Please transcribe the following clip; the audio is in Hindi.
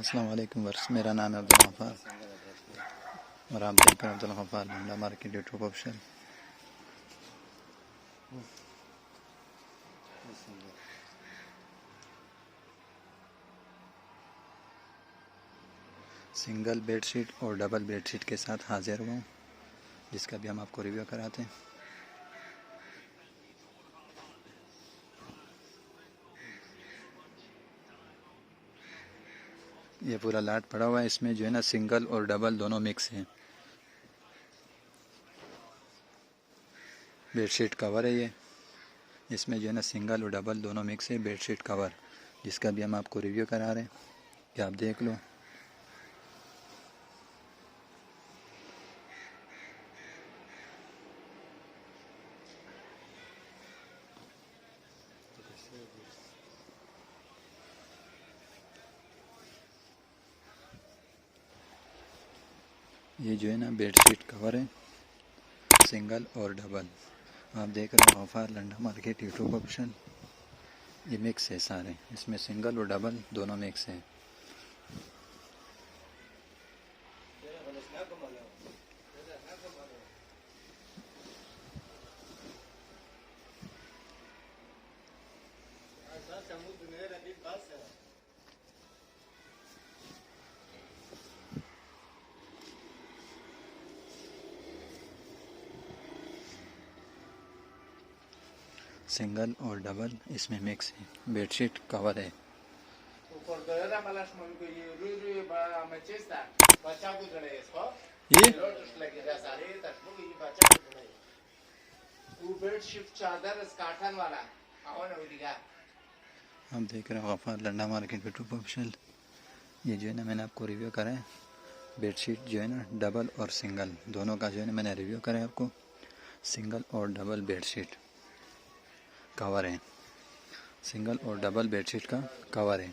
अस्सलाम वालेकुम वर्स, मेरा नाम है अब्दुल गफ़ार और आप देख रहे हैं Abdul Ghaffar Landa market YouTube option. Single bedsheet और डबल बेडशीट के साथ हाजिर हुआ हूँ, जिसका भी हम आपको रिव्यू कराते हैं। ये पूरा लाट पड़ा हुआ है, इसमें जो है ना सिंगल और डबल दोनों मिक्स हैं। बेडशीट कवर है ये, इसमें जो है ना सिंगल और डबल दोनों मिक्स है बेडशीट कवर, जिसका भी हम आपको रिव्यू करा रहे हैं कि आप देख लो। ये जो है ना बेडशीट कवर है, सिंगल और डबल। आप देख रहे हो Ghaffar Landa market YouTube option. ये मिक्स है सारे, इसमें सिंगल और डबल दोनों मिक्स है। सिंगल और डबल इसमें मिक्स है, बेडशीट कवर है। ये आप देख रहे हो Ghaffar Landa market YouTube option. ये जो है ना मैंने आपको रिव्यू करा है, बेडशीट जो है ना डबल और सिंगल दोनों का जो है ना मैंने रिव्यू करा है आपको। सिंगल और डबल बेडशीट कवर है, सिंगल और डबल बेडशीट का कवर है।